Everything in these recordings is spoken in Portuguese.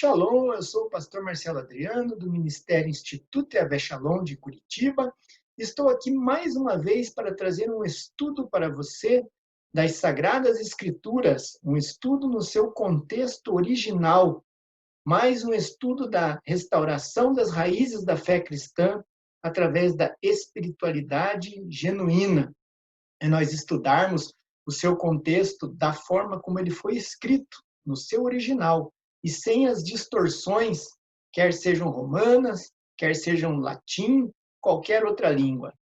Shalom, eu sou o pastor Marcelo Adriano, do Ministério Instituto Yahvé Shalom de Curitiba. Estou aqui mais uma vez para trazer um estudo para você das Sagradas Escrituras, um estudo no seu contexto original, mais um estudo da restauração das raízes da fé cristã através da espiritualidade genuína. É nós estudarmos o seu contexto da forma como ele foi escrito, no seu original, e sem as distorções, quer sejam romanas, quer sejam latim, qualquer outra língua.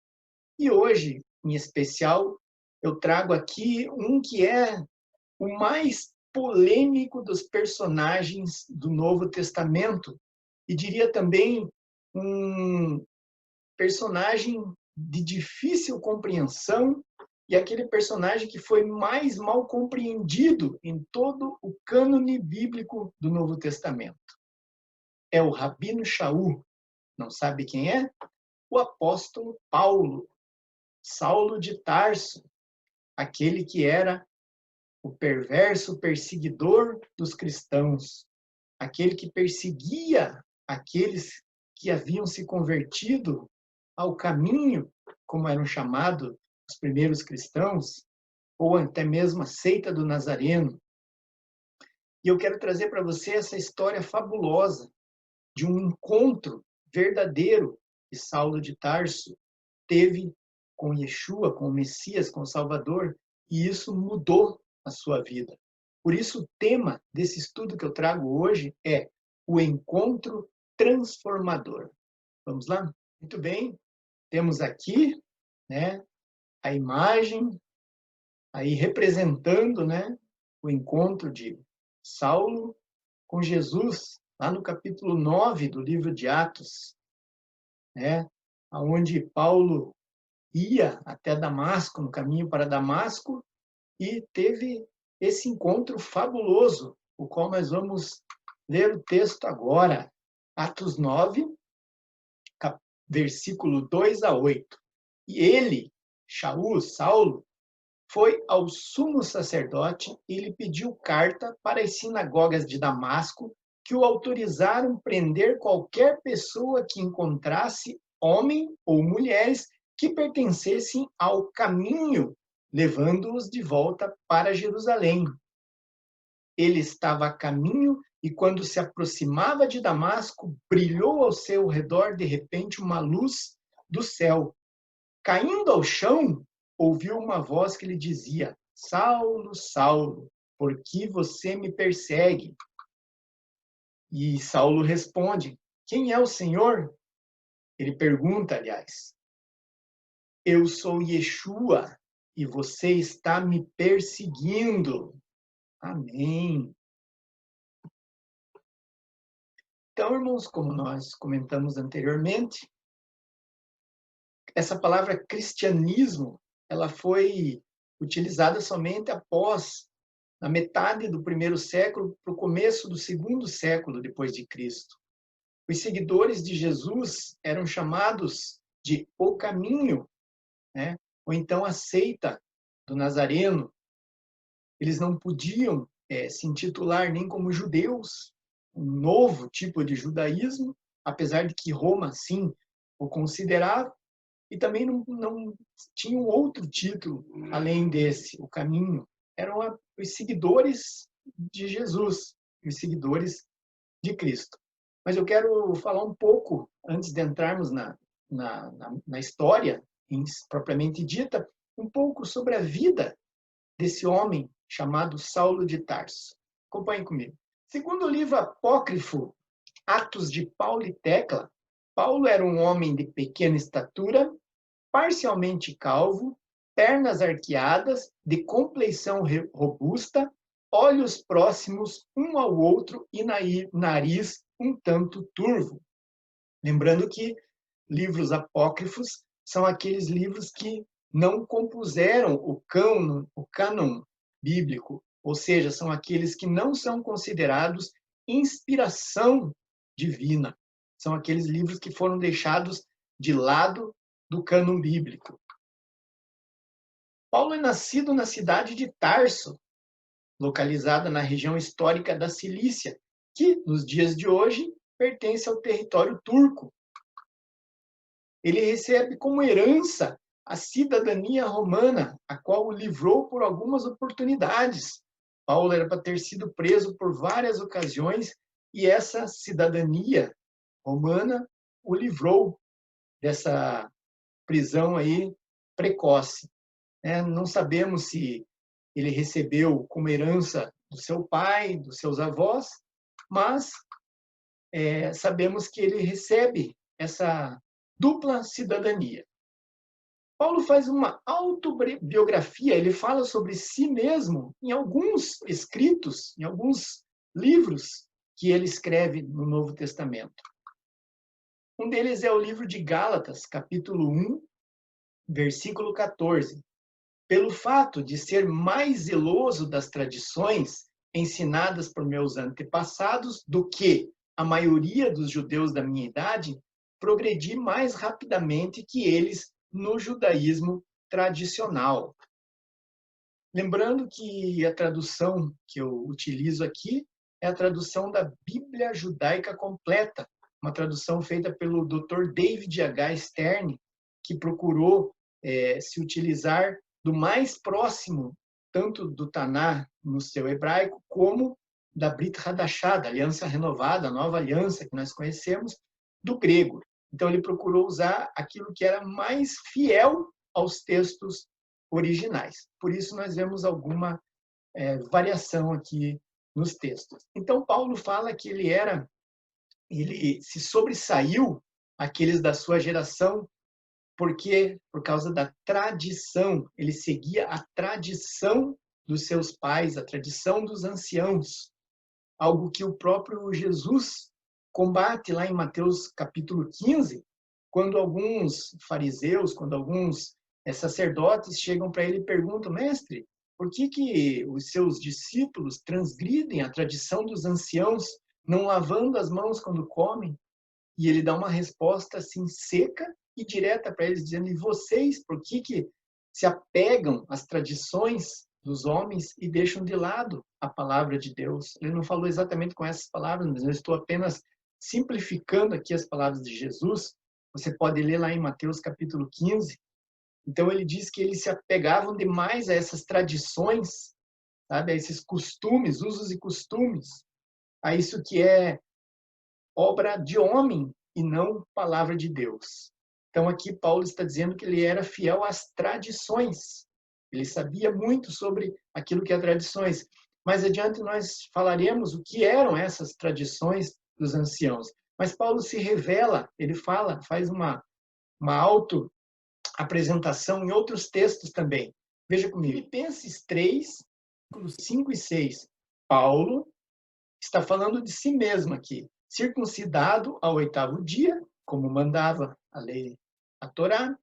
E hoje, em especial, eu trago aqui um que é o mais polêmico dos personagens do Novo Testamento, e diria também um personagem de difícil compreensão e aquele personagem que foi mais mal compreendido em todo o cânone bíblico do Novo Testamento. É o Rabino Shaul. Não sabe quem é? O apóstolo Paulo, Saulo de Tarso, aquele que era o perverso perseguidor dos cristãos, aquele que perseguia aqueles que haviam se convertido ao caminho, como eram chamados os primeiros cristãos, ou até mesmo a seita do Nazareno. E eu quero trazer para você essa história fabulosa de um encontro verdadeiro que Saulo de Tarso teve com Yeshua, com o Messias, com o Salvador, e isso mudou a sua vida. Por isso, o tema desse estudo que eu trago hoje é o encontro transformador. Vamos lá? Muito bem. Temos aqui, né, a imagem aí representando, né, o encontro de Saulo com Jesus, lá no capítulo 9 do livro de Atos, né, onde Paulo ia até Damasco, no caminho para Damasco, e teve esse encontro fabuloso, o qual nós vamos ler o texto agora. Atos 9, versículo 2 a 8. E ele, Shaul, Saulo, foi ao sumo sacerdote e lhe pediu carta para as sinagogas de Damasco que o autorizaram prender qualquer pessoa que encontrasse homem ou mulheres que pertencessem ao caminho, levando-os de volta para Jerusalém. Ele estava a caminho e, quando se aproximava de Damasco, brilhou ao seu redor de repente uma luz do céu. Caindo ao chão, ouviu uma voz que lhe dizia: Saulo, Saulo, por que você me persegue? E Saulo responde: Quem é o Senhor? Ele pergunta, aliás: Eu sou Yeshua e você está me perseguindo. Amém. Então, irmãos, como nós comentamos anteriormente, essa palavra cristianismo, ela foi utilizada somente após na metade do primeiro século para o começo do segundo século depois de Cristo. Os seguidores de Jesus eram chamados de o caminho, né? Ou então a seita do Nazareno. Eles não podiam se intitular nem como judeus, um novo tipo de judaísmo, apesar de que Roma, sim, o considerava, e também não tinha um outro título além desse, o caminho. Eram os seguidores de Jesus, os seguidores de Cristo. Mas eu quero falar um pouco, antes de entrarmos na história propriamente dita, um pouco sobre a vida desse homem chamado Saulo de Tarso. Acompanhe comigo. Segundo o livro apócrifo Atos de Paulo e Tecla, Paulo era um homem de pequena estatura, parcialmente calvo, pernas arqueadas, de compleição robusta, olhos próximos um ao outro e nariz um tanto turvo. Lembrando que livros apócrifos são aqueles livros que não compuseram o cânon bíblico, ou seja, são aqueles que não são considerados inspiração divina. São aqueles livros que foram deixados de lado do cânon bíblico. Paulo é nascido na cidade de Tarso, localizada na região histórica da Cilícia, que nos dias de hoje pertence ao território turco. Ele recebe como herança a cidadania romana, a qual o livrou por algumas oportunidades. Paulo era para ter sido preso por várias ocasiões e essa cidadania romana o livrou dessa prisão aí precoce. Não sabemos se ele recebeu como herança do seu pai, dos seus avós, mas sabemos que ele recebe essa dupla cidadania. Paulo faz uma autobiografia, ele fala sobre si mesmo em alguns escritos, em alguns livros que ele escreve no Novo Testamento. Um deles é o livro de Gálatas, capítulo 1, versículo 14. Pelo fato de ser mais zeloso das tradições ensinadas por meus antepassados do que a maioria dos judeus da minha idade, progredi mais rapidamente que eles no judaísmo tradicional. Lembrando que a tradução que eu utilizo aqui é a tradução da Bíblia Judaica Completa, uma tradução feita pelo Dr. David H. Stern, que procurou se utilizar do mais próximo, tanto do Taná no seu hebraico, como da Brit Hadashah, da Aliança Renovada, a nova aliança que nós conhecemos, do grego. Então, ele procurou usar aquilo que era mais fiel aos textos originais. Por isso, nós vemos alguma variação aqui nos textos. Então, Paulo fala que ele se sobressaiu aqueles da sua geração porque por causa da tradição, ele seguia a tradição dos seus pais, a tradição dos anciãos, algo que o próprio Jesus combate lá em Mateus capítulo 15, quando alguns fariseus, quando alguns sacerdotes chegam para ele e perguntam: mestre, por que os seus discípulos transgridem a tradição dos anciãos, não lavando as mãos quando comem? E ele dá uma resposta assim seca e direta para eles, dizendo: e vocês, por que se apegam às tradições dos homens e deixam de lado a palavra de Deus? Ele não falou exatamente com essas palavras, mas eu estou apenas simplificando aqui as palavras de Jesus. Você pode ler lá em Mateus capítulo 15. Então ele diz que eles se apegavam demais a essas tradições, sabe, a esses costumes, usos e costumes, a isso que é obra de homem e não palavra de Deus. Então aqui Paulo está dizendo que ele era fiel às tradições. Ele sabia muito sobre aquilo que é tradições. Mais adiante nós falaremos o que eram essas tradições dos anciãos. Mas Paulo se revela, ele faz uma auto-apresentação em outros textos também. Veja comigo. Filipenses 3, 5 e 6. Paulo está falando de si mesmo aqui. Circuncidado ao 8º dia, como mandava a lei, a Torá,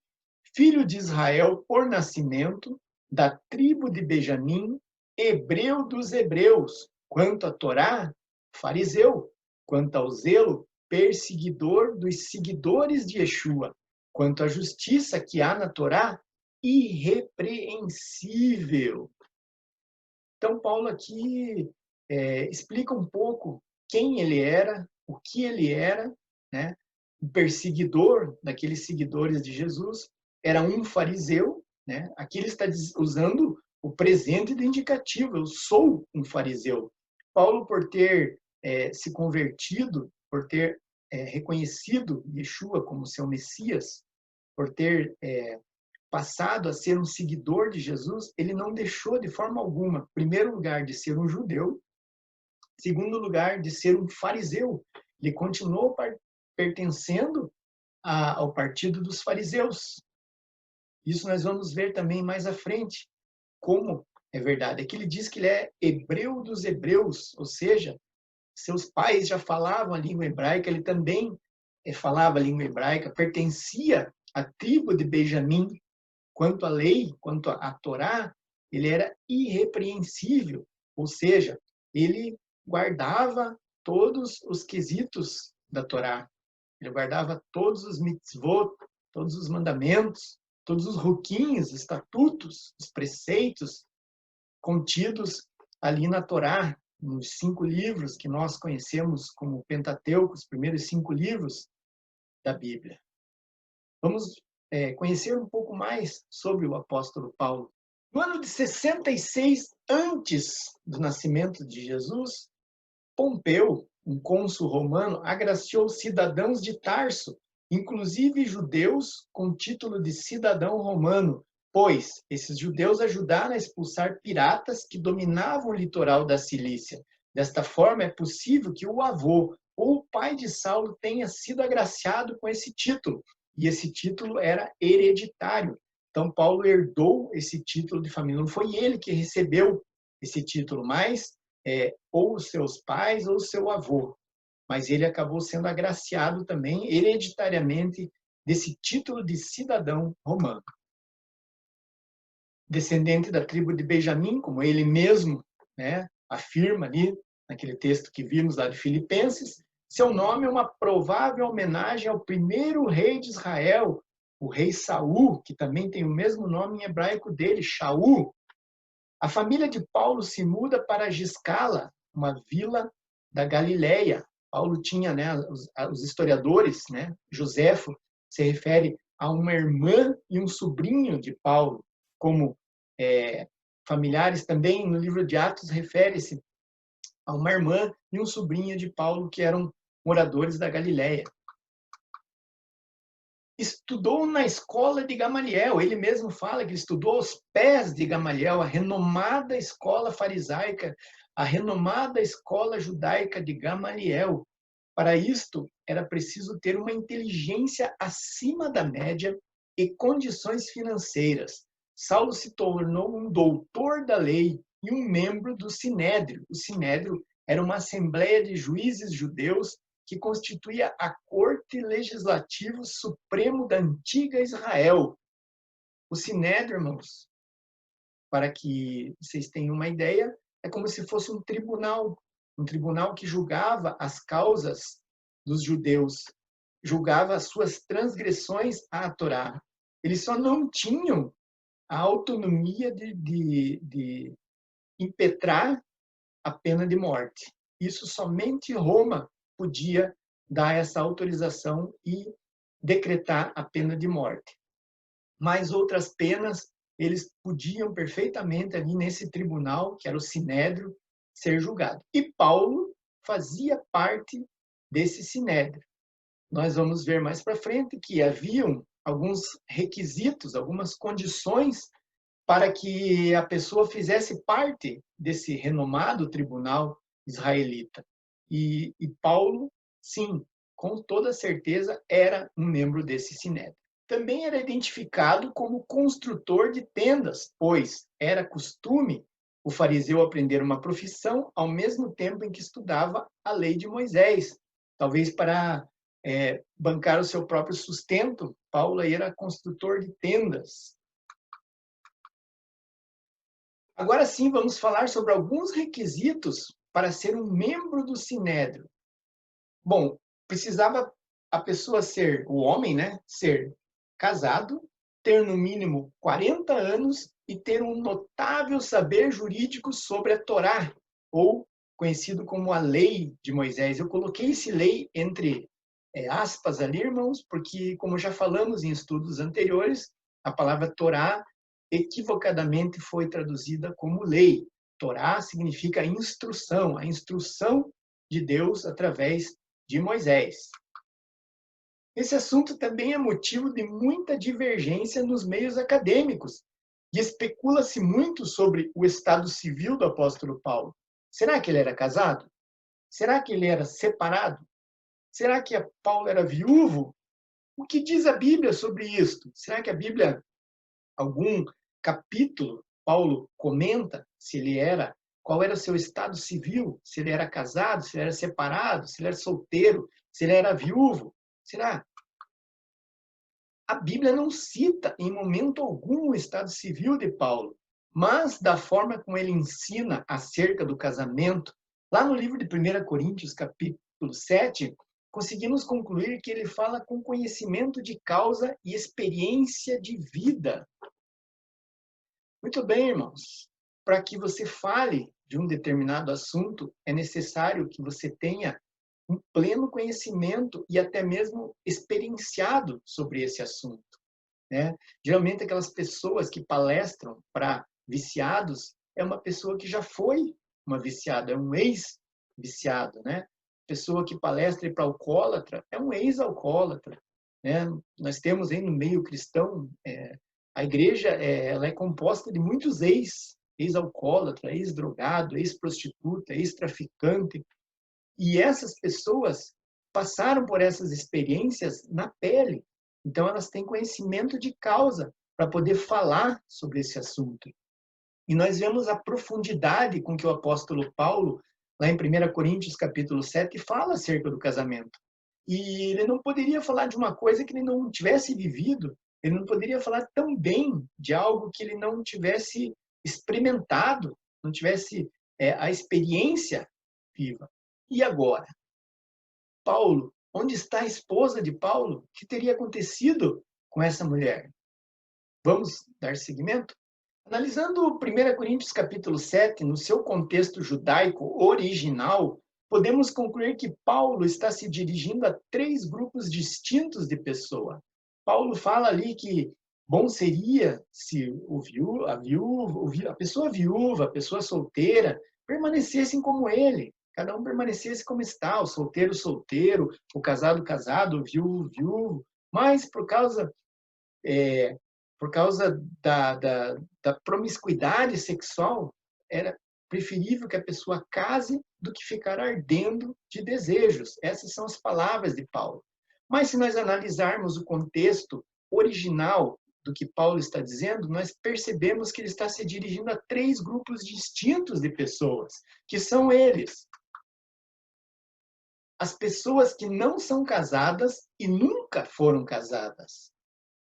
filho de Israel por nascimento, da tribo de Benjamim, hebreu dos hebreus, quanto à Torá, fariseu, quanto ao zelo, perseguidor dos seguidores de Yeshua, quanto à justiça que há na Torá, irrepreensível. Então, Paulo aqui explica um pouco quem ele era, o que ele era, né? O perseguidor daqueles seguidores de Jesus era um fariseu, né? Aqui ele está usando o presente do indicativo: eu sou um fariseu. Paulo, por ter se convertido, por ter reconhecido Yeshua como seu Messias, por ter passado a ser um seguidor de Jesus, ele não deixou de forma alguma, em primeiro lugar, de ser um judeu, segundo lugar, de ser um fariseu. Ele continuou pertencendo ao partido dos fariseus. Isso nós vamos ver também mais à frente, como é verdade. Aqui ele diz que ele é hebreu dos hebreus, ou seja, seus pais já falavam a língua hebraica, ele também falava a língua hebraica, pertencia à tribo de Benjamim. Quanto à lei, quanto à Torá, ele era irrepreensível, ou seja, ele guardava todos os quesitos da Torá. Ele guardava todos os mitzvot, todos os mandamentos, todos os ruquinhos, estatutos, os preceitos contidos ali na Torá. nos 5 livros que nós conhecemos como o Pentateuco, os primeiros 5 livros da Bíblia. Vamos conhecer um pouco mais sobre o apóstolo Paulo. No ano de 66 antes do nascimento de Jesus, Pompeu, um cônsul romano, agraciou cidadãos de Tarso, inclusive judeus, com título de cidadão romano, pois esses judeus ajudaram a expulsar piratas que dominavam o litoral da Cilícia. Desta forma, é possível que o avô ou o pai de Saulo tenha sido agraciado com esse título, e esse título era hereditário. Então, Paulo herdou esse título de família. Não foi ele que recebeu esse título, mas ou os seus pais ou o seu avô. Mas ele acabou sendo agraciado também hereditariamente desse título de cidadão romano. Descendente da tribo de Benjamim, como ele mesmo afirma ali naquele texto que vimos lá de Filipenses, seu nome é uma provável homenagem ao primeiro rei de Israel, o rei Saul, que também tem o mesmo nome em hebraico dele, Shaul. A família de Paulo se muda para Giscala, uma vila da Galileia. Paulo tinha, os historiadores, Joséfo se refere a uma irmã e um sobrinho de Paulo, como familiares. Também no livro de Atos refere-se a uma irmã e um sobrinho de Paulo que eram moradores da Galileia. Estudou na escola de Gamaliel. Ele mesmo fala que estudou aos pés de Gamaliel, a renomada escola farisaica, a renomada escola judaica de Gamaliel. Para isto, era preciso ter uma inteligência acima da média e condições financeiras. Saulo se tornou um doutor da lei e um membro do Sinédrio. O Sinédrio era uma assembleia de juízes judeus que constituía a corte legislativo supremo da antiga Israel. O Sinédrio, irmãos, para que vocês tenham uma ideia, é como se fosse um tribunal que julgava as causas dos judeus, julgava as suas transgressões à Torá. Eles só não tinham a autonomia de impetrar a pena de morte. Isso somente Roma podia dar essa autorização e decretar a pena de morte. Mas outras penas, eles podiam perfeitamente ali nesse tribunal, que era o Sinédrio, ser julgado. E Paulo fazia parte desse Sinédrio. Nós vamos ver mais para frente que haviam alguns requisitos, algumas condições para que a pessoa fizesse parte desse renomado tribunal israelita. E Paulo, sim, com toda certeza, era um membro desse sinédrio. Também era identificado como construtor de tendas, pois era costume o fariseu aprender uma profissão ao mesmo tempo em que estudava a lei de Moisés. Talvez para bancar o seu próprio sustento, Paulo era construtor de tendas. Agora sim, vamos falar sobre alguns requisitos para ser um membro do Sinédrio. Bom, precisava a pessoa ser, o homem, ser casado, ter no mínimo 40 anos e ter um notável saber jurídico sobre a Torá, ou conhecido como a lei de Moisés. Eu coloquei esse lei entre aspas ali, irmãos, porque, como já falamos em estudos anteriores, a palavra Torá equivocadamente foi traduzida como lei. Torá significa instrução, a instrução de Deus através de Moisés. Esse assunto também é motivo de muita divergência nos meios acadêmicos, e especula-se muito sobre o estado civil do apóstolo Paulo. Será que ele era casado? Será que ele era separado? Será que Paulo era viúvo? O que diz a Bíblia sobre isto? Será que a Bíblia, algum capítulo, Paulo comenta se ele era, qual era o seu estado civil, se ele era casado, se ele era separado, se ele era solteiro, se ele era viúvo? Será? A Bíblia não cita em momento algum o estado civil de Paulo, mas da forma como ele ensina acerca do casamento, lá no livro de 1 Coríntios, capítulo 7, conseguimos concluir que ele fala com conhecimento de causa e experiência de vida. Muito bem, irmãos. Para que você fale de um determinado assunto, é necessário que você tenha um pleno conhecimento e até mesmo experienciado sobre esse assunto, né? Geralmente, aquelas pessoas que palestram para viciados é uma pessoa que já foi uma viciada, é um ex-viciado, né? Pessoa que palestra para alcoólatra é um ex-alcoólatra, né? Nós temos aí no meio cristão, a igreja ela é composta de muitos ex-alcoólatra, ex-drogado, ex-prostituta, ex-traficante, e essas pessoas passaram por essas experiências na pele. Então, elas têm conhecimento de causa para poder falar sobre esse assunto. E nós vemos a profundidade com que o apóstolo Paulo, lá em 1 Coríntios, capítulo 7, fala acerca do casamento. E ele não poderia falar de uma coisa que ele não tivesse vivido, ele não poderia falar tão bem de algo que ele não tivesse experimentado, não tivesse a experiência viva. E agora? Paulo, onde está a esposa de Paulo? O que teria acontecido com essa mulher? Vamos dar seguimento? Analisando 1 Coríntios capítulo 7, no seu contexto judaico original, podemos concluir que Paulo está se dirigindo a 3 grupos distintos de pessoa. Paulo fala ali que bom seria se a pessoa viúva, a pessoa solteira, permanecessem como ele. Cada um permanecesse como está, o solteiro, solteiro, o casado, casado, o viúvo, viúvo. Mas por causa da promiscuidade sexual, era preferível que a pessoa case do que ficar ardendo de desejos. Essas são as palavras de Paulo. Mas se nós analisarmos o contexto original do que Paulo está dizendo, nós percebemos que ele está se dirigindo a 3 grupos distintos de pessoas, que são eles: as pessoas que não são casadas e nunca foram casadas.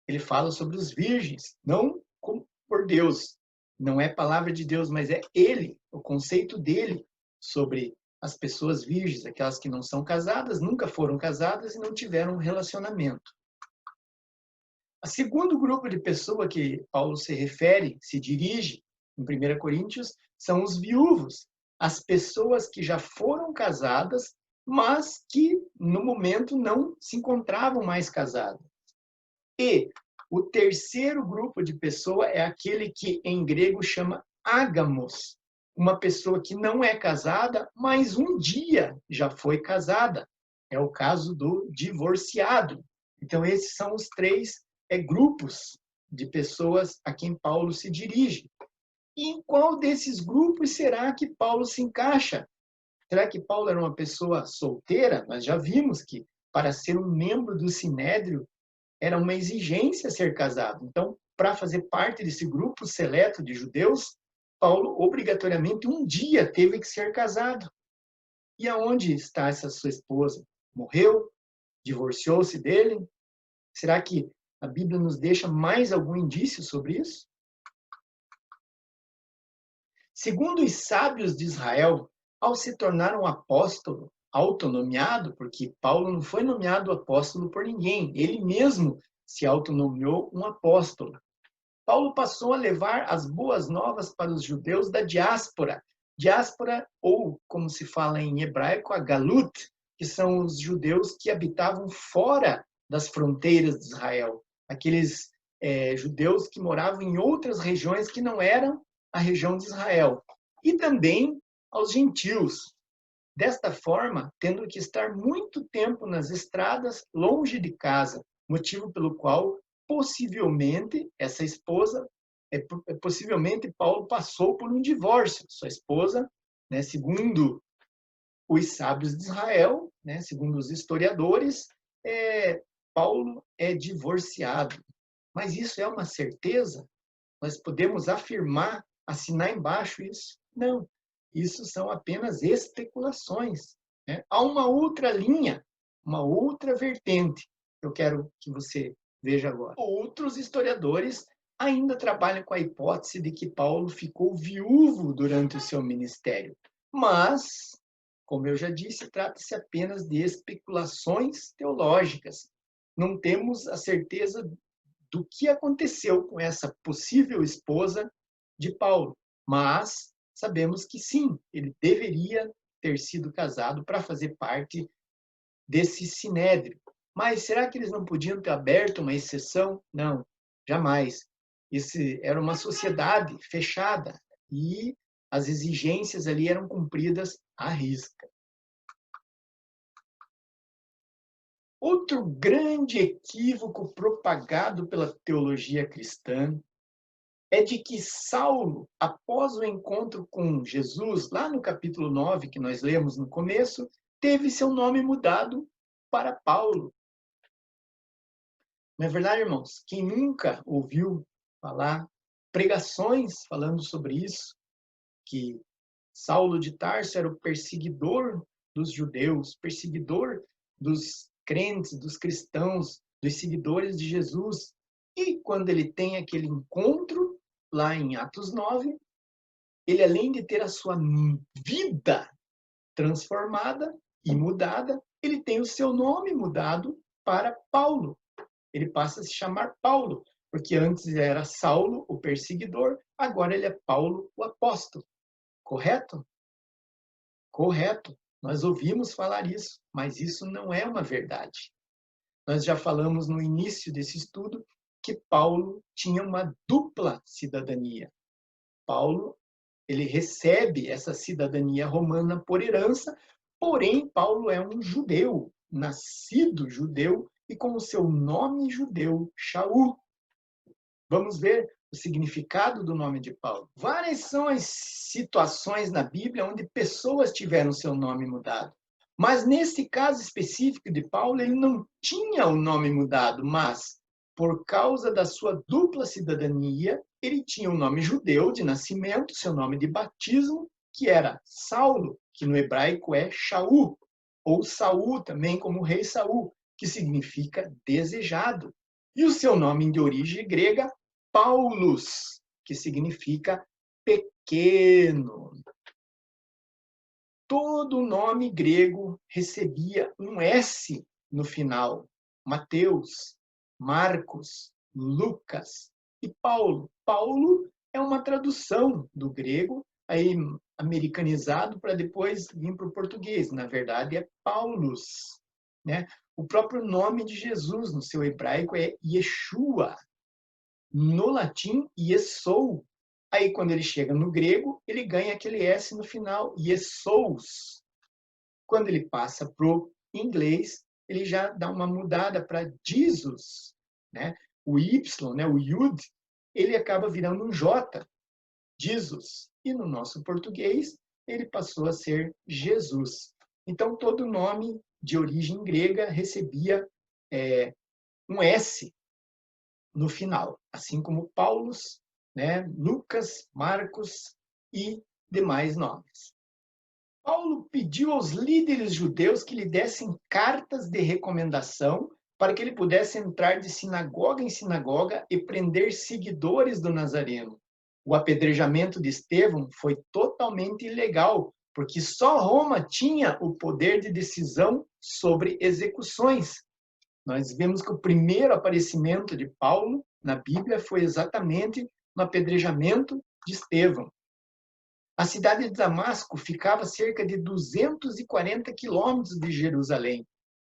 Ele fala sobre os virgens, não por Deus. Não é palavra de Deus, mas é ele, o conceito dele sobre as pessoas virgens, aquelas que não são casadas, nunca foram casadas e não tiveram um relacionamento. O segundo grupo de pessoa que Paulo se refere, se dirige em 1 Coríntios, são os viúvos, as pessoas que já foram casadas, mas que no momento não se encontravam mais casadas. E o terceiro grupo de pessoa é aquele que em grego chama ágamos, uma pessoa que não é casada, mas um dia já foi casada. É o caso do divorciado. Então, esses são os 3 grupos de pessoas a quem Paulo se dirige. E em qual desses grupos será que Paulo se encaixa? Será que Paulo era uma pessoa solteira? Nós já vimos que, para ser um membro do Sinédrio, era uma exigência ser casado. Então, para fazer parte desse grupo seleto de judeus, Paulo, obrigatoriamente, um dia teve que ser casado. E aonde está essa sua esposa? Morreu? Divorciou-se dele? Será que a Bíblia nos deixa mais algum indício sobre isso? Segundo os sábios de Israel, ao se tornar um apóstolo autonomeado, porque Paulo não foi nomeado apóstolo por ninguém, ele mesmo se autonomeou um apóstolo. Paulo passou a levar as boas novas para os judeus da diáspora. Diáspora, ou como se fala em hebraico, a galut, que são os judeus que habitavam fora das fronteiras de Israel. Aqueles judeus que moravam em outras regiões que não eram a região de Israel. E também aos gentios. Desta forma, tendo que estar muito tempo nas estradas, longe de casa, motivo pelo qual, possivelmente, essa esposa, possivelmente Paulo passou por um divórcio. Sua esposa, né, segundo os sábios de Israel, né, segundo os historiadores, Paulo é divorciado. Mas isso é uma certeza? Nós podemos afirmar, assinar embaixo isso? Não. Isso são apenas especulações, né? Há uma outra linha, uma outra vertente que eu quero que você veja agora. Outros historiadores ainda trabalham com a hipótese de que Paulo ficou viúvo durante o seu ministério. Mas, como eu já disse, trata-se apenas de especulações teológicas. Não temos a certeza do que aconteceu com essa possível esposa de Paulo. Mas sabemos que sim, ele deveria ter sido casado para fazer parte desse sinédrio. Mas será que eles não podiam ter aberto uma exceção? Não, jamais. Esse era uma sociedade fechada e as exigências ali eram cumpridas à risca. Outro grande equívoco propagado pela teologia cristã é de que Saulo, após o encontro com Jesus, lá no capítulo 9, que nós lemos no começo, teve seu nome mudado para Paulo. Não é verdade, irmãos? Quem nunca ouviu falar pregações falando sobre isso, que Saulo de Tarso era o perseguidor dos judeus, perseguidor dos crentes, dos cristãos, dos seguidores de Jesus. E quando ele tem aquele encontro, lá em Atos 9, ele, além de ter a sua vida transformada e mudada, ele tem o seu nome mudado para Paulo. Ele passa a se chamar Paulo, porque antes era Saulo, o perseguidor, agora ele é Paulo, o apóstolo. Correto? Correto. Nós ouvimos falar isso, mas isso não é uma verdade. Nós já falamos no início desse estudo que Paulo tinha uma dupla cidadania. Paulo, ele recebe essa cidadania romana por herança, porém Paulo é um judeu, nascido judeu e com o seu nome judeu, Shaul. Vamos ver o significado do nome de Paulo. Várias são as situações na Bíblia onde pessoas tiveram seu nome mudado. Mas nesse caso específico de Paulo, ele não tinha o nome mudado, mas por causa da sua dupla cidadania, ele tinha o nome judeu de nascimento, seu nome de batismo, que era Saulo, que no hebraico é Shaul, ou Saul também, como o rei Saul, que significa desejado. E o seu nome de origem grega, Paulus, que significa pequeno. Todo nome grego recebia um S no final. Mateus, Marcos, Lucas e Paulo. Paulo é uma tradução do grego, aí americanizado para depois vir para o português. Na verdade, é Paulus, né? O próprio nome de Jesus no seu hebraico é Yeshua. No latim, Yesou. Aí, quando ele chega no grego, ele ganha aquele S no final, Yesous. Quando ele passa para o inglês, ele já dá uma mudada para Jesus, né? O Y, né? O Yud, ele acaba virando um J, Jesus. E no nosso português, ele passou a ser Jesus. Então, todo nome de origem grega recebia um S no final, assim como Paulus, né, Lucas, Marcos e demais nomes. Paulo pediu aos líderes judeus que lhe dessem cartas de recomendação para que ele pudesse entrar de sinagoga em sinagoga e prender seguidores do Nazareno. O apedrejamento de Estevão foi totalmente ilegal, porque só Roma tinha o poder de decisão sobre execuções. Nós vemos que o primeiro aparecimento de Paulo na Bíblia foi exatamente no apedrejamento de Estevão. A cidade de Damasco ficava a cerca de 240 quilômetros de Jerusalém.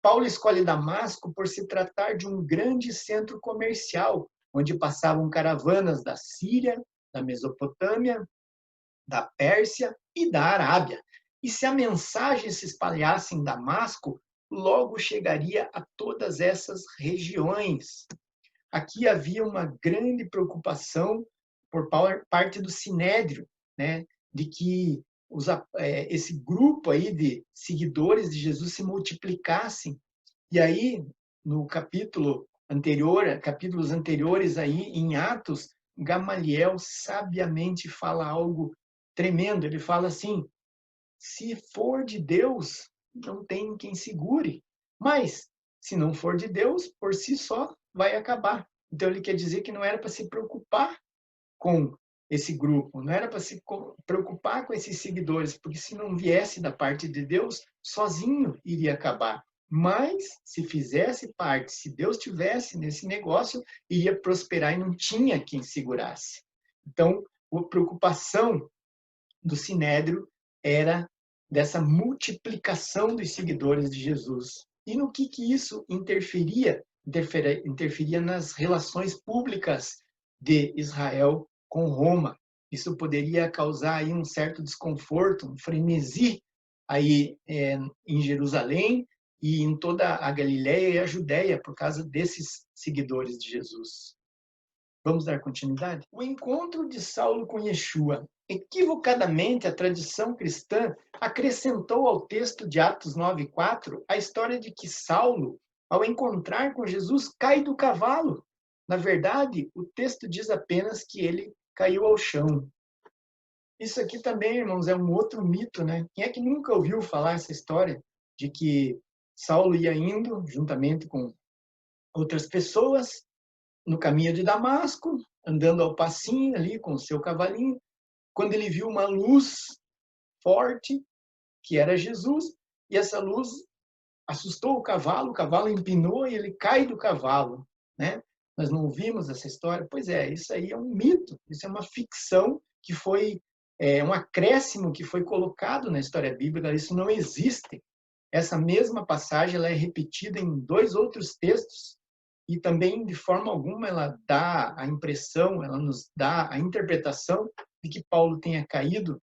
Paulo escolhe Damasco por se tratar de um grande centro comercial, onde passavam caravanas da Síria, da Mesopotâmia, da Pérsia e da Arábia. E se a mensagem se espalhasse em Damasco, logo chegaria a todas essas regiões. Aqui havia uma grande preocupação por parte do Sinédrio, né, de que esse grupo aí de seguidores de Jesus se multiplicassem. E aí, no capítulos anteriores aí em Atos, Gamaliel sabiamente fala algo tremendo. Ele fala assim: se for de Deus, não tem quem segure. Mas, se não for de Deus, por si só, vai acabar. Então, ele quer dizer que não era para se preocupar com esse grupo, não era para se preocupar com esses seguidores, porque se não viesse da parte de Deus, sozinho iria acabar. Mas, se fizesse parte, se Deus tivesse nesse negócio, iria prosperar e não tinha quem segurasse. Então, a preocupação do Sinédrio era dessa multiplicação dos seguidores de Jesus. E no que isso interferia? Interferia nas relações públicas de Israel com Roma. Isso poderia causar aí um certo desconforto, um frenesi aí em Jerusalém e em toda a Galiléia e a Judéia por causa desses seguidores de Jesus. Vamos dar continuidade? O encontro de Saulo com Yeshua. Equivocadamente, a tradição cristã acrescentou ao texto de Atos 9:4 a história de que Saulo, ao encontrar com Jesus, cai do cavalo. Na verdade, o texto diz apenas que ele caiu ao chão. Isso aqui também, irmãos, é um outro mito, né? Quem é que nunca ouviu falar essa história de que Saulo ia indo, juntamente com outras pessoas, no caminho de Damasco, andando ao passinho ali com o seu cavalinho, quando ele viu uma luz forte, que era Jesus, e essa luz assustou o cavalo empinou e ele cai do cavalo, né? Nós não ouvimos essa história? Pois é, isso aí é um mito, isso é uma ficção que foi um acréscimo que foi colocado na história bíblica, isso não existe. Essa mesma passagem ela é repetida em 2 outros textos e também, de forma alguma, ela dá a impressão, ela nos dá a interpretação de que Paulo tenha caído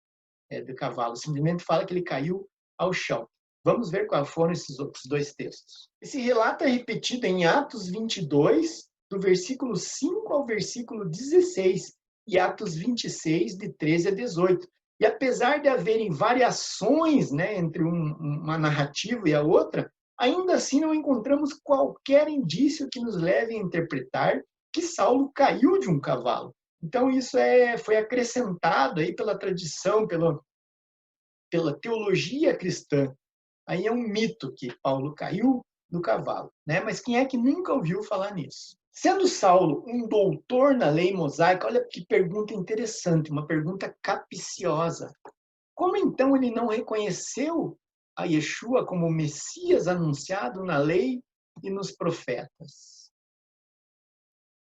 do cavalo. Simplesmente fala que ele caiu ao chão. Vamos ver quais foram esses outros 2 textos. Esse relato é repetido em Atos 22, do versículo 5 ao versículo 16, e Atos 26, de 13 a 18. E apesar de haverem variações, né, entre uma narrativa e a outra, ainda assim não encontramos qualquer indício que nos leve a interpretar que Saulo caiu de um cavalo. Então isso foi acrescentado aí pela tradição, pela teologia cristã. Aí é um mito que Paulo caiu do cavalo, né? Mas quem é que nunca ouviu falar nisso? Sendo Saulo um doutor na lei mosaica, olha que pergunta interessante, uma pergunta capciosa. Como então ele não reconheceu a Yeshua como o Messias anunciado na lei e nos profetas?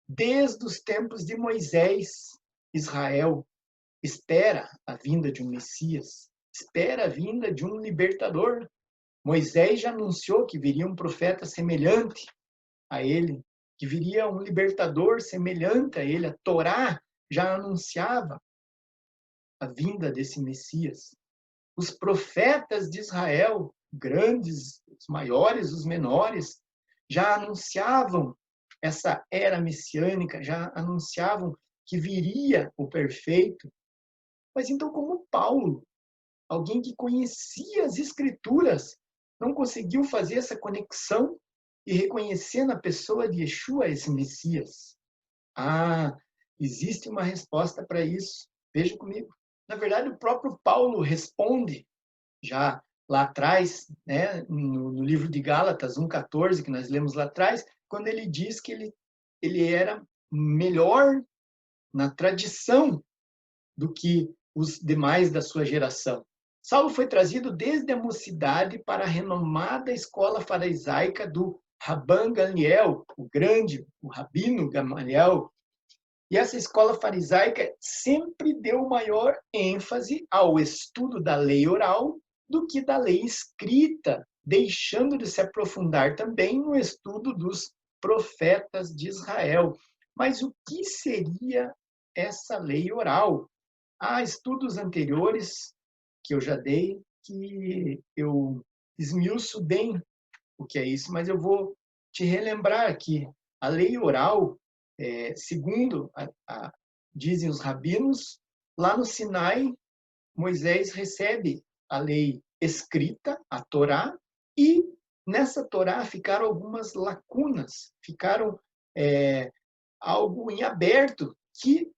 Desde os tempos de Moisés, Israel espera a vinda de um Messias, espera a vinda de um libertador. Moisés já anunciou que viria um profeta semelhante a ele, que viria um libertador semelhante a ele. A Torá já anunciava a vinda desse Messias. Os profetas de Israel, grandes, os maiores, os menores, já anunciavam essa era messiânica, já anunciavam que viria o perfeito. Mas então, como Paulo, alguém que conhecia as Escrituras, não conseguiu fazer essa conexão e reconhecer na pessoa de Yeshua esse Messias? Ah, existe uma resposta para isso. Veja comigo. Na verdade, o próprio Paulo responde já lá atrás, né, no livro de Gálatas 1:14, que nós lemos lá atrás, quando ele diz que ele era melhor na tradição do que os demais da sua geração. Saulo foi trazido desde a mocidade para a renomada escola farisaica do Rabban Gamaliel, o grande, o rabino Gamaliel. E essa escola farisaica sempre deu maior ênfase ao estudo da lei oral do que da lei escrita, deixando de se aprofundar também no estudo dos profetas de Israel. Mas o que seria essa lei oral? Há estudos anteriores que eu já dei que eu esmiuço bem o que é isso, mas eu vou te relembrar aqui. A lei oral, segundo dizem os rabinos, lá no Sinai, Moisés recebe a lei escrita, a Torá, e nessa Torá ficaram algumas lacunas, ficaram algo em aberto que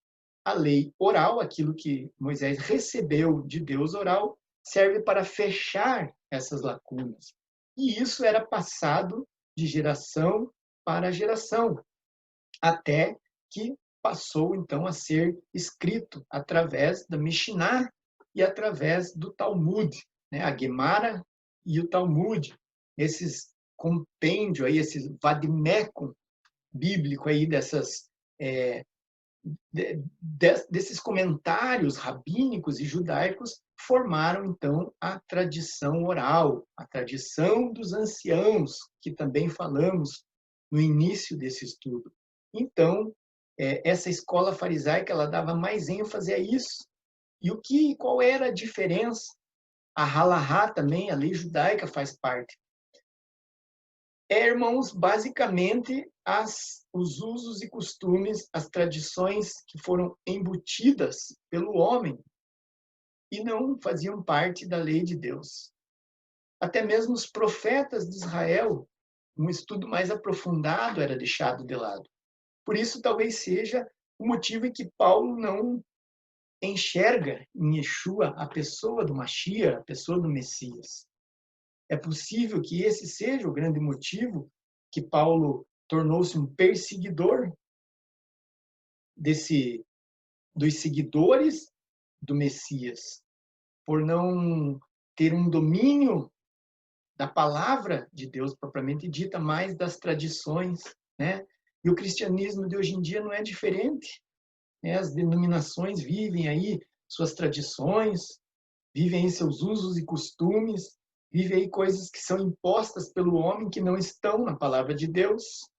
a lei oral, aquilo que Moisés recebeu de Deus oral, serve para fechar essas lacunas. E isso era passado de geração para geração, até que passou então a ser escrito através da Mishnah e através do Talmud, né? A Gemara e o Talmud, esses compêndio aí, esse vademecum bíblico aí dessas desses comentários rabínicos e judaicos formaram, então, a tradição oral, a tradição dos anciãos, que também falamos no início desse estudo. Então, essa escola farisaica, ela dava mais ênfase a isso. E qual era a diferença? A halahá também, a lei judaica, faz parte. Irmãos, basicamente, os usos e costumes, as tradições que foram embutidas pelo homem e não faziam parte da lei de Deus. Até mesmo os profetas de Israel, um estudo mais aprofundado era deixado de lado. Por isso, talvez seja o motivo em que Paulo não enxerga em Yeshua a pessoa do Mashiach, a pessoa do Messias. É possível que esse seja o grande motivo que Paulo tornou-se um perseguidor dos seguidores do Messias, por não ter um domínio da palavra de Deus propriamente dita, mais das tradições, né? E o cristianismo de hoje em dia não é diferente, né? As denominações vivem aí suas tradições, vivem aí seus usos e costumes, vivem aí coisas que são impostas pelo homem que não estão na palavra de Deus,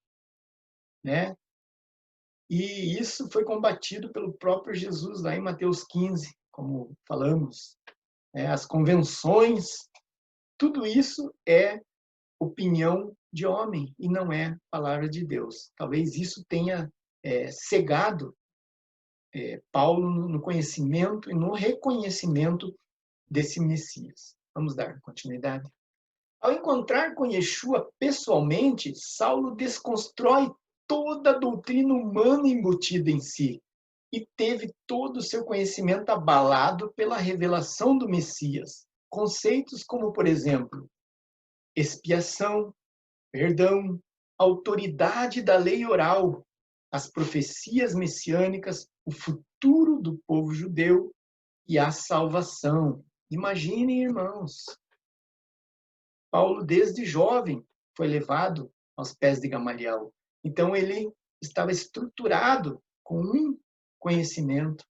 né? E isso foi combatido pelo próprio Jesus lá em Mateus 15, como falamos, né? As convenções, tudo isso é opinião de homem e não é palavra de Deus. Talvez isso tenha cegado Paulo no conhecimento e no reconhecimento desse Messias. Vamos dar continuidade. Ao encontrar com Yeshua pessoalmente, Saulo desconstrói toda a doutrina humana embutida em si e teve todo o seu conhecimento abalado pela revelação do Messias. Conceitos como, por exemplo, expiação, perdão, autoridade da lei oral, as profecias messiânicas, o futuro do povo judeu e a salvação. Imaginem, irmãos, Paulo, desde jovem, foi levado aos pés de Gamaliel. Então, ele estava estruturado com um conhecimento.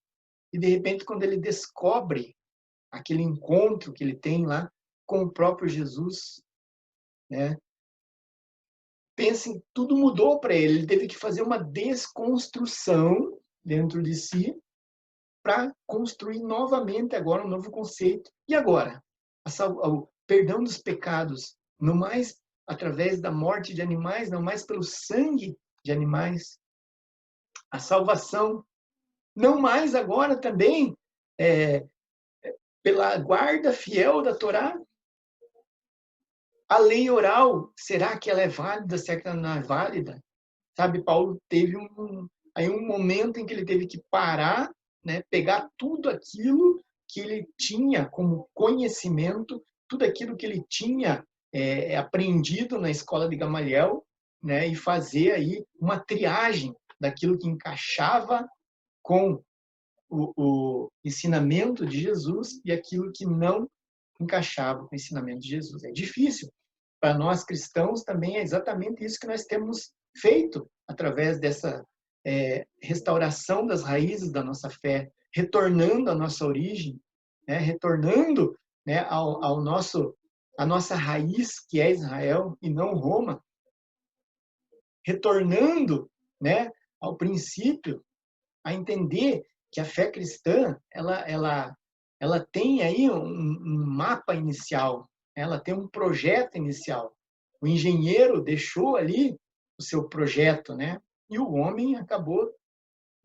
E, de repente, quando ele descobre aquele encontro que ele tem lá com o próprio Jesus, né? Pensem, tudo mudou para ele. Ele teve que fazer uma desconstrução dentro de si para construir novamente agora um novo conceito. E agora? O perdão dos pecados, não mais através da morte de animais, não mais pelo sangue de animais. A salvação, não mais agora também pela guarda fiel da Torá. A lei oral, será que ela é válida? Será que ela não é válida? Sabe, Paulo teve aí um momento em que ele teve que parar, né, pegar tudo aquilo que ele tinha como conhecimento, tudo aquilo que ele tinha aprendido na escola de Gamaliel, né, e fazer aí uma triagem daquilo que encaixava com o ensinamento de Jesus e aquilo que não encaixava com o ensinamento de Jesus. É difícil. Para nós cristãos também é exatamente isso que nós temos feito através dessa restauração das raízes da nossa fé, retornando à nossa origem, né? Retornando, né, a nossa raiz, que é Israel e não Roma, retornando, né, ao princípio, a entender que a fé cristã ela tem aí um mapa inicial, ela tem um projeto inicial. O engenheiro deixou ali o seu projeto, né? E o homem acabou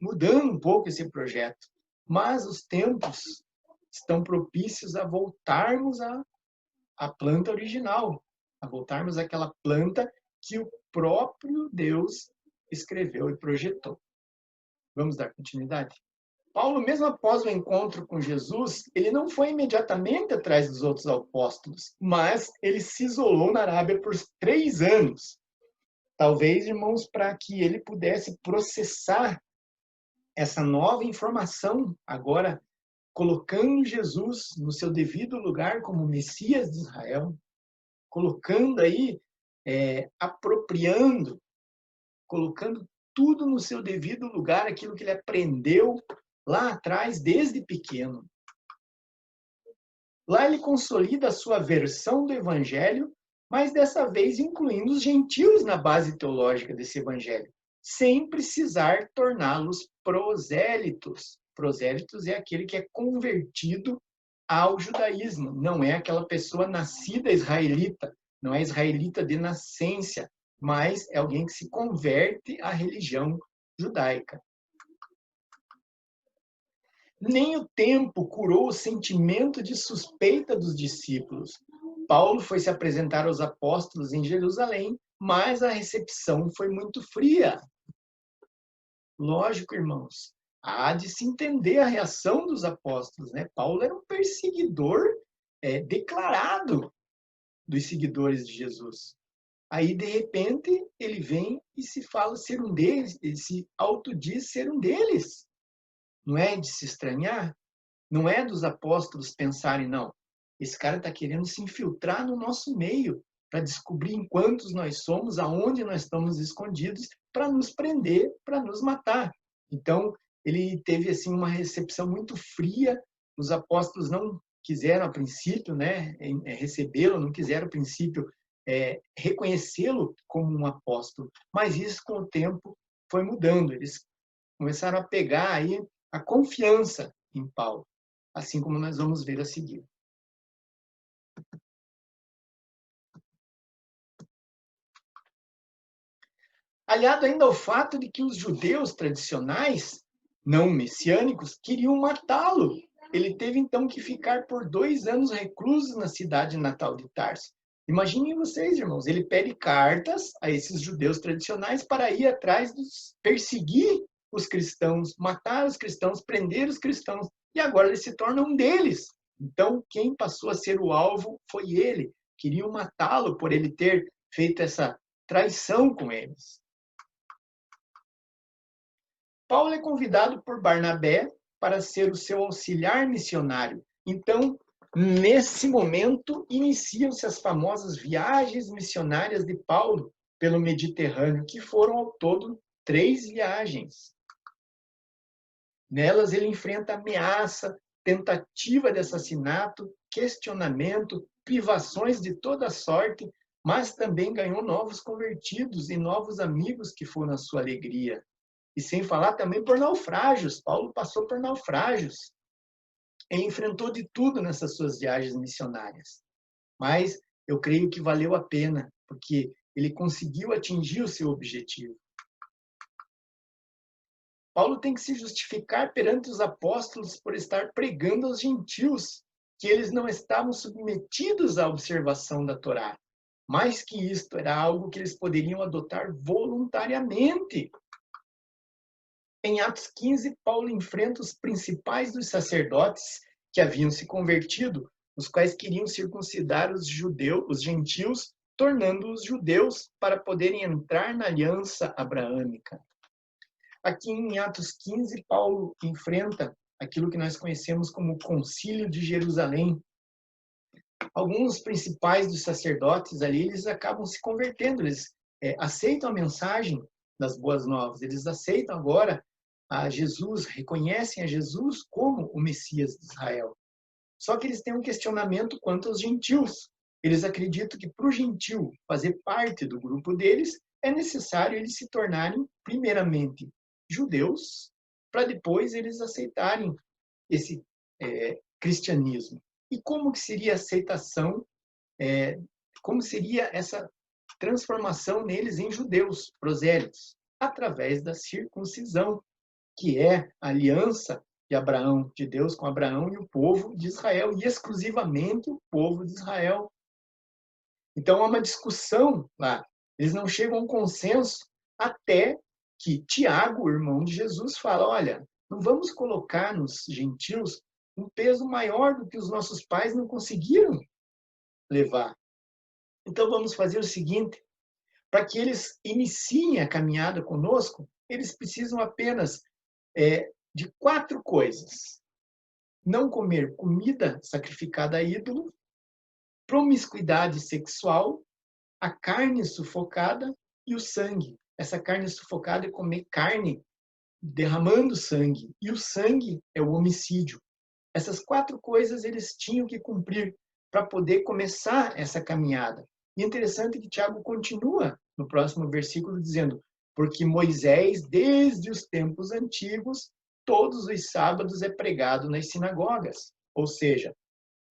mudando um pouco esse projeto. Mas os tempos estão propícios a voltarmos à planta original, a voltarmos àquela planta que o próprio Deus escreveu e projetou. Vamos dar continuidade? Paulo, mesmo após o encontro com Jesus, ele não foi imediatamente atrás dos outros apóstolos, mas ele se isolou na Arábia por 3 anos. Talvez, irmãos, para que ele pudesse processar essa nova informação, agora colocando Jesus no seu devido lugar como Messias de Israel, colocando aí, apropriando, colocando tudo no seu devido lugar, aquilo que ele aprendeu lá atrás, desde pequeno. Lá ele consolida a sua versão do evangelho, mas dessa vez incluindo os gentios na base teológica desse evangelho, sem precisar torná-los prosélitos. Prosélitos é aquele que é convertido ao judaísmo, não é aquela pessoa nascida israelita, não é israelita de nascença, mas é alguém que se converte à religião judaica. Nem o tempo curou o sentimento de suspeita dos discípulos. Paulo foi se apresentar aos apóstolos em Jerusalém, mas a recepção foi muito fria. Lógico, irmãos, há de se entender a reação dos apóstolos, né? Paulo era um perseguidor declarado dos seguidores de Jesus. Aí, de repente, ele vem e se fala ser um deles, ele se autodiz ser um deles. Não é de se estranhar? Não é dos apóstolos pensarem, não, esse cara está querendo se infiltrar no nosso meio para descobrir em quantos nós somos, aonde nós estamos escondidos, para nos prender, para nos matar. Então, ele teve assim uma recepção muito fria. Os apóstolos não quiseram, a princípio, né, recebê-lo, não quiseram, a princípio, reconhecê-lo como um apóstolo. Mas isso, com o tempo, foi mudando. Eles começaram a pegar aí a confiança em Paulo, assim como nós vamos ver a seguir. Aliado ainda ao fato de que os judeus tradicionais, não messiânicos, queriam matá-lo. Ele teve então que ficar por 2 anos recluso na cidade natal de Tarso. Imaginem vocês, irmãos, ele pede cartas a esses judeus tradicionais para ir atrás dos, perseguir os cristãos, matar os cristãos, prender os cristãos, e agora ele se torna um deles. Então, quem passou a ser o alvo foi ele. Queriam matá-lo por ele ter feito essa traição com eles. Paulo é convidado por Barnabé para ser o seu auxiliar missionário. Então, nesse momento, iniciam-se as famosas viagens missionárias de Paulo pelo Mediterrâneo, que foram ao todo 3 viagens. Nelas ele enfrenta ameaça, tentativa de assassinato, questionamento, privações de toda sorte, mas também ganhou novos convertidos e novos amigos que foram a sua alegria. E sem falar também por naufrágios. Paulo passou por naufrágios. Ele enfrentou de tudo nessas suas viagens missionárias. Mas eu creio que valeu a pena, porque ele conseguiu atingir o seu objetivo. Paulo tem que se justificar perante os apóstolos por estar pregando aos gentios, que eles não estavam submetidos à observação da Torá. Mais que isto, era algo que eles poderiam adotar voluntariamente. Em Atos 15, Paulo enfrenta os principais dos sacerdotes que haviam se convertido, os quais queriam circuncidar os gentios, tornando-os judeus para poderem entrar na aliança abraâmica. Aqui em Atos 15, Paulo enfrenta aquilo que nós conhecemos como o Concílio de Jerusalém. Alguns principais dos sacerdotes ali, eles acabam se convertendo, eles aceitam a mensagem das boas novas, eles aceitam agora a Jesus, reconhecem a Jesus como o Messias de Israel. Só que eles têm um questionamento quanto aos gentios. Eles acreditam que para o gentil fazer parte do grupo deles, é necessário eles se tornarem, primeiramente, judeus, para depois eles aceitarem esse cristianismo. E como que seria a aceitação, como seria essa transformação neles em judeus, prosélitos? Através da circuncisão, que é a aliança de Abraão, de Deus com Abraão e o povo de Israel, e exclusivamente o povo de Israel. Então há uma discussão lá. Eles não chegam a um consenso até que Tiago, o irmão de Jesus, fala, olha, não vamos colocar nos gentios um peso maior do que os nossos pais não conseguiram levar. Então vamos fazer o seguinte, para que eles iniciem a caminhada conosco, eles precisam apenas de 4 coisas. Não comer comida sacrificada a ídolo, promiscuidade sexual, a carne sufocada e o sangue. essa carne sufocada é comer carne derramando sangue. E o sangue é o homicídio. Essas 4 coisas eles tinham que cumprir para poder começar essa caminhada. E é interessante que Tiago continua no próximo versículo dizendo: porque Moisés, desde os tempos antigos, todos os sábados é pregado nas sinagogas. Ou seja,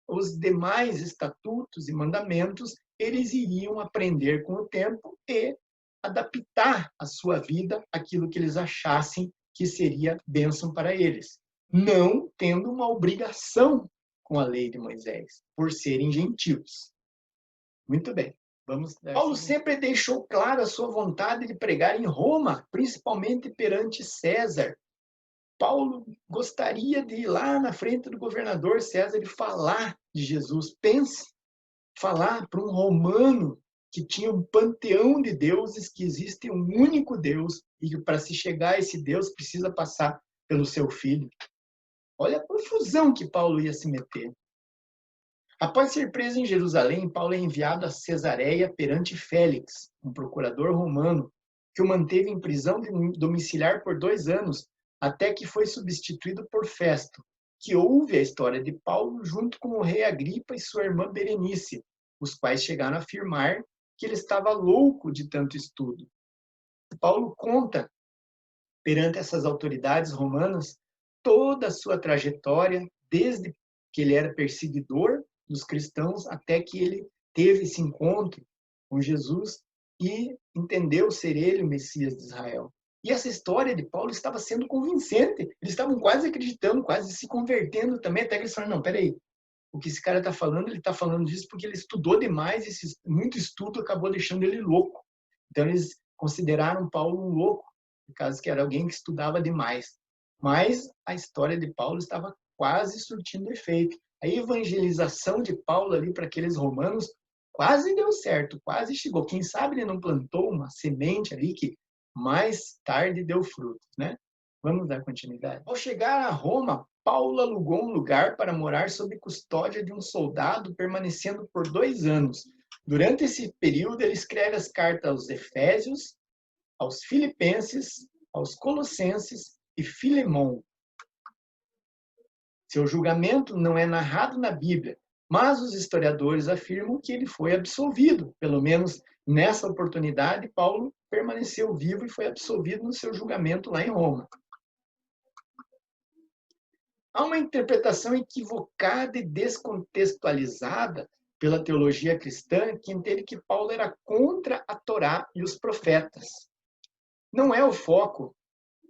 os demais estatutos e mandamentos, eles iriam aprender com o tempo e adaptar a sua vida àquilo que eles achassem que seria bênção para eles, não tendo uma obrigação com a lei de Moisés, por serem gentios. Muito bem. Paulo sempre deixou clara a sua vontade de pregar em Roma, principalmente perante César. Paulo gostaria de ir lá na frente do governador César e falar de Jesus. Pense, falar para um romano que tinha um panteão de deuses, que existe um único Deus e que para se chegar a esse Deus precisa passar pelo seu filho. Olha a confusão que Paulo ia se meter. Após ser preso em Jerusalém, Paulo é enviado a Cesareia perante Félix, um procurador romano, que o manteve em prisão domiciliar por 2 anos, até que foi substituído por Festo, que ouve a história de Paulo junto com o rei Agripa e sua irmã Berenice, os quais chegaram a afirmar que ele estava louco de tanto estudo. Paulo conta, perante essas autoridades romanas, toda a sua trajetória, desde que ele era perseguidor dos cristãos até que ele teve esse encontro com Jesus e entendeu ser ele o Messias de Israel. E essa história de Paulo estava sendo convincente. Eles estavam quase acreditando, quase se convertendo também, até que eles falaram, não, peraí, o que esse cara está falando, ele está falando disso porque ele estudou demais, e muito estudo acabou deixando ele louco. Então eles consideraram Paulo um louco, por causa que era alguém que estudava demais. Mas a história de Paulo estava quase surtindo efeito. A evangelização de Paulo ali para aqueles romanos quase deu certo, quase chegou. Quem sabe ele não plantou uma semente ali que mais tarde deu frutos, né? Vamos dar continuidade. Ao chegar a Roma, Paulo alugou um lugar para morar sob custódia de um soldado, permanecendo por 2 anos. Durante esse período, ele escreve as cartas aos Efésios, aos Filipenses, aos Colossenses e Filemão. Seu julgamento não é narrado na Bíblia, mas os historiadores afirmam que ele foi absolvido. Pelo menos nessa oportunidade, Paulo permaneceu vivo e foi absolvido no seu julgamento lá em Roma. Há uma interpretação equivocada e descontextualizada pela teologia cristã que entende que Paulo era contra a Torá e os profetas. Não é o foco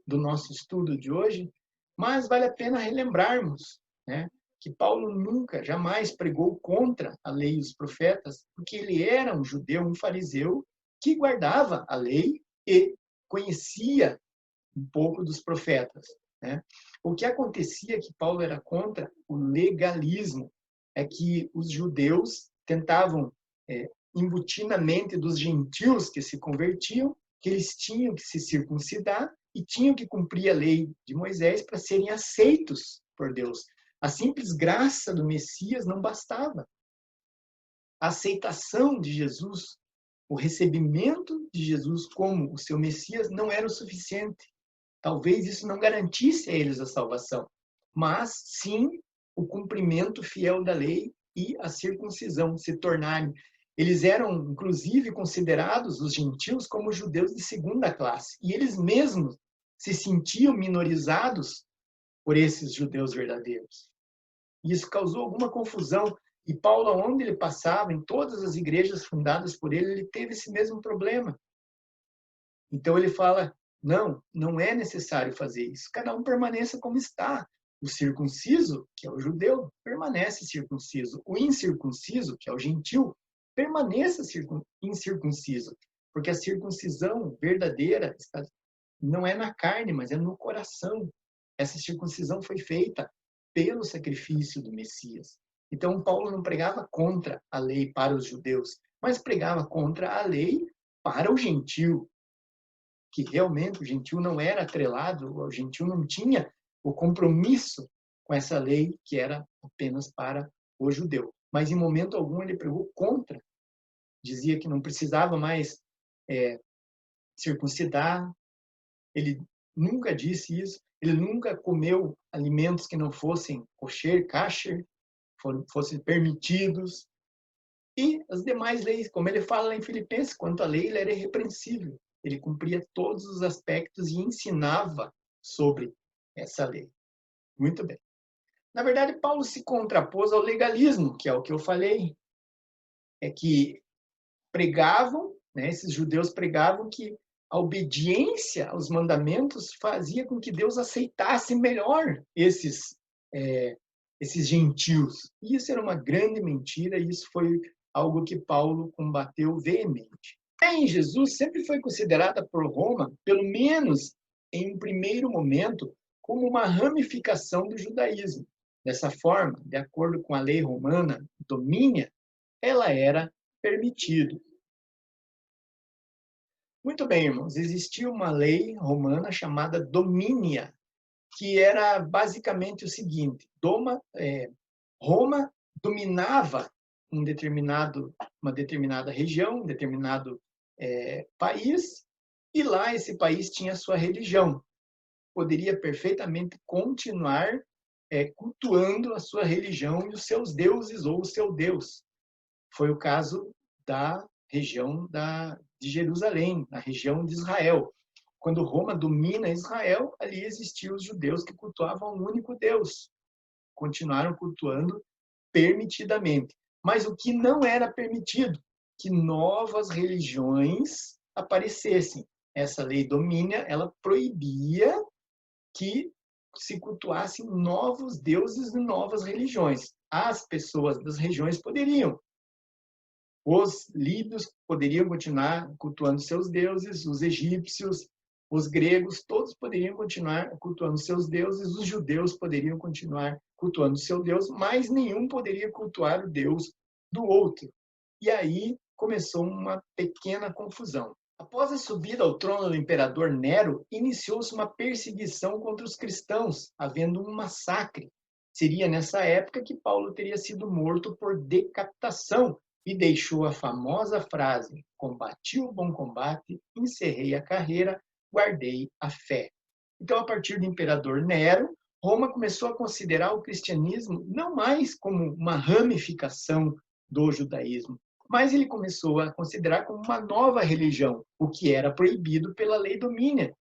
do nosso estudo de hoje, mas vale a pena relembrarmos, né, que Paulo nunca, jamais pregou contra a lei e os profetas, porque ele era um judeu, um fariseu, que guardava a lei e conhecia um pouco dos profetas, né? O que acontecia que Paulo era contra o legalismo, é que os judeus tentavam embutir na mente dos gentios que se convertiam que eles tinham que se circuncidar e tinham que cumprir a lei de Moisés para serem aceitos por Deus. A simples graça do Messias não bastava. A aceitação de Jesus, o recebimento de Jesus como o seu Messias não era o suficiente. Talvez isso não garantisse a eles a salvação, mas sim o cumprimento fiel da lei e a circuncisão, se tornarem. Eles eram, inclusive, considerados, os gentios, como judeus de segunda classe. E eles mesmos se sentiam minorizados por esses judeus verdadeiros. E isso causou alguma confusão. E Paulo, onde ele passava, em todas as igrejas fundadas por ele, ele teve esse mesmo problema. Então ele fala, não, não é necessário fazer isso. Cada um permaneça como está. O circunciso, que é o judeu, permanece circunciso. O incircunciso, que é o gentil, permaneça incircunciso. Porque a circuncisão verdadeira não é na carne, mas é no coração. Essa circuncisão foi feita pelo sacrifício do Messias. Então, Paulo não pregava contra a lei para os judeus, mas pregava contra a lei para o gentil, que realmente o gentil não era atrelado, o gentil não tinha o compromisso com essa lei que era apenas para o judeu. Mas em momento algum ele pregou contra, dizia que não precisava mais circuncidar, ele nunca disse isso, ele nunca comeu alimentos que não fossem kosher, kasher, fossem permitidos. E as demais leis, como ele fala lá em Filipenses, quanto à lei, ele era irrepreensível. Ele cumpria todos os aspectos e ensinava sobre essa lei. Muito bem. Na verdade, Paulo se contrapôs ao legalismo, que é o que eu falei, é que pregavam, né, esses judeus pregavam que a obediência aos mandamentos fazia com que Deus aceitasse melhor esses gentios. E isso era uma grande mentira, e isso foi algo que Paulo combateu veemente. A fé em Jesus sempre foi considerada por Roma, pelo menos em um primeiro momento, como uma ramificação do judaísmo. Dessa forma, de acordo com a lei romana domínia, ela era permitida. Muito bem, irmãos, existia uma lei romana chamada domínia, que era basicamente o seguinte: Roma dominava uma determinada região, um determinado país, e lá esse país tinha a sua religião. Poderia perfeitamente continuar cultuando a sua religião e os seus deuses ou o seu Deus. Foi o caso da região de Jerusalém, na região de Israel. Quando Roma domina Israel, ali existiam os judeus que cultuavam um único Deus. Continuaram cultuando permitidamente. Mas o que não era permitido, que novas religiões aparecessem. Essa lei domínia, ela proibia que se cultuassem novos deuses e novas religiões. As pessoas das regiões poderiam. Os líbios poderiam continuar cultuando seus deuses, os egípcios, os gregos, todos poderiam continuar cultuando seus deuses, os judeus poderiam continuar cultuando seu Deus, mas nenhum poderia cultuar o Deus do outro. E aí começou uma pequena confusão. Após a subida ao trono do imperador Nero, iniciou-se uma perseguição contra os cristãos, havendo um massacre. Seria nessa época que Paulo teria sido morto por decapitação e deixou a famosa frase: combati o bom combate, encerrei a carreira, guardei a fé. Então, a partir do imperador Nero, Roma começou a considerar o cristianismo não mais como uma ramificação do judaísmo, mas ele começou a considerar como uma nova religião, o que era proibido pela lei domínia,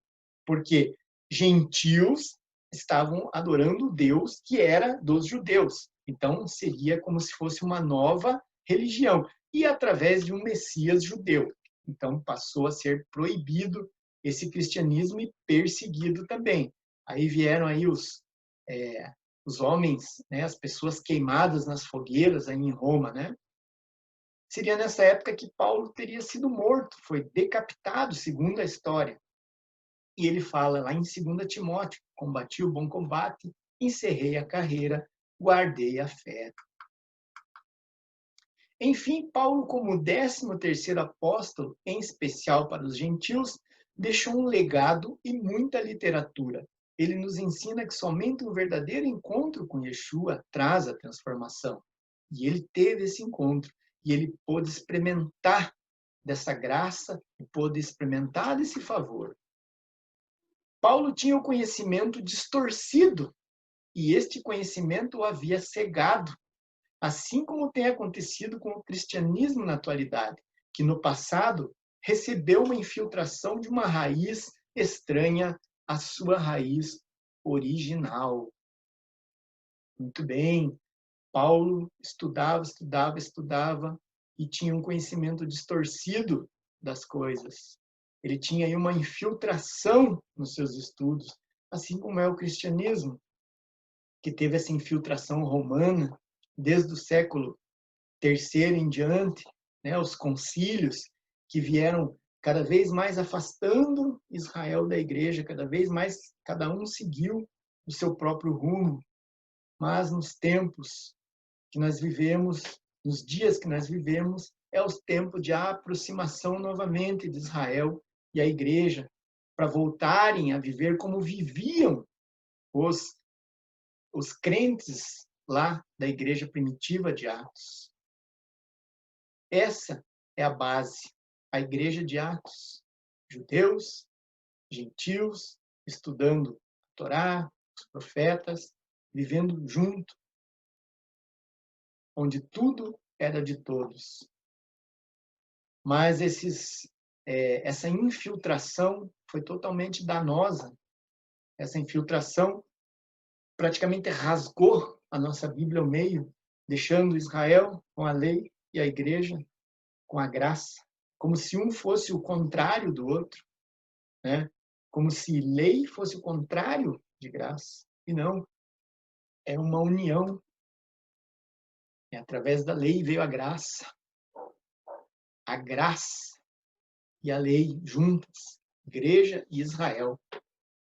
porque gentios estavam adorando o Deus que era dos judeus. Então, seria como se fosse uma nova religião, e através de um Messias judeu. Então, passou a ser proibido esse cristianismo e perseguido também. Aí vieram aí os homens, né, as pessoas queimadas nas fogueiras aí em Roma, né? Seria nessa época que Paulo teria sido morto, foi decapitado, segundo a história. E ele fala lá em 2 Timóteo: combati o bom combate, encerrei a carreira, guardei a fé. Enfim, Paulo, como 13º apóstolo, em especial para os gentios, deixou um legado e muita literatura. Ele nos ensina que somente um verdadeiro encontro com Yeshua traz a transformação. E ele teve esse encontro, e ele pôde experimentar dessa graça, e pôde experimentar desse favor. Paulo tinha o conhecimento distorcido, e este conhecimento o havia cegado, assim como tem acontecido com o cristianismo na atualidade, que no passado recebeu uma infiltração de uma raiz estranha à sua raiz original. Muito bem, Paulo estudava e tinha um conhecimento distorcido das coisas. Ele tinha aí uma infiltração nos seus estudos, assim como é o cristianismo, que teve essa infiltração romana desde o século III em diante, né, os concílios que vieram cada vez mais afastando Israel da igreja, cada vez mais cada um seguiu o seu próprio rumo. Mas nos tempos que nós vivemos, nos dias que nós vivemos, é o tempo de aproximação novamente de Israel e a igreja, para voltarem a viver como viviam os crentes lá da igreja primitiva de Atos. Essa é a base, a igreja de Atos. judeus, gentios, estudando a Torá, os profetas, vivendo junto, onde tudo era de todos. Mas essa infiltração foi totalmente danosa. Essa infiltração praticamente rasgou a nossa Bíblia ao meio, deixando Israel com a lei e a igreja com a graça, como se um fosse o contrário do outro, né? Como se lei fosse o contrário de graça. E não, é uma união. E através da lei veio a graça. A graça e a lei juntas, igreja e Israel.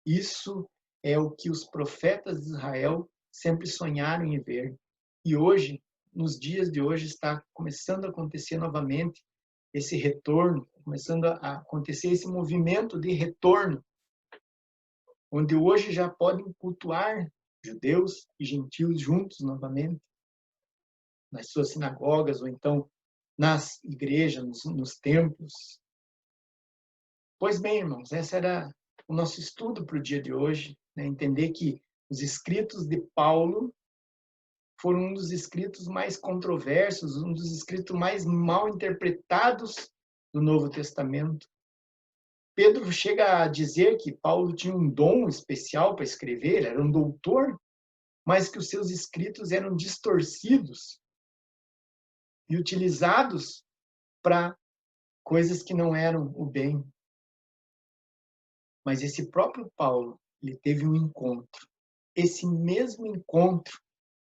Isso é o que os profetas de Israel sempre sonharam em ver. E hoje, nos dias de hoje, está começando a acontecer novamente esse retorno, começando a acontecer esse movimento de retorno, onde hoje já podem cultuar judeus e gentios juntos novamente, nas suas sinagogas ou então nas igrejas, nos templos. Pois bem, irmãos, esse era o nosso estudo para o dia de hoje, né? Entender que os escritos de Paulo foram um dos escritos mais controversos, um dos escritos mais mal interpretados do Novo Testamento. Pedro chega a dizer que Paulo tinha um dom especial para escrever, ele era um doutor, mas que os seus escritos eram distorcidos e utilizados para coisas que não eram o bem. Mas esse próprio Paulo, ele teve um encontro. Esse mesmo encontro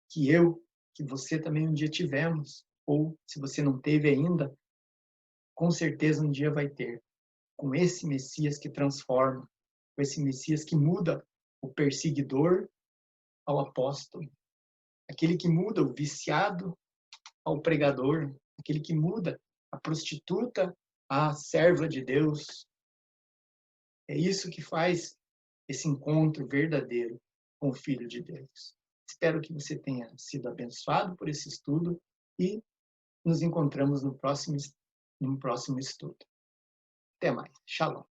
que eu, que você também um dia tivemos, ou se você não teve ainda, com certeza um dia vai ter, com esse Messias que transforma, com esse Messias que muda o perseguidor ao apóstolo, aquele que muda o viciado ao pregador, aquele que muda a prostituta à serva de Deus. É isso que faz esse encontro verdadeiro com o Filho de Deus. Espero que você tenha sido abençoado por esse estudo e nos encontramos no próximo estudo. Até mais. Shalom.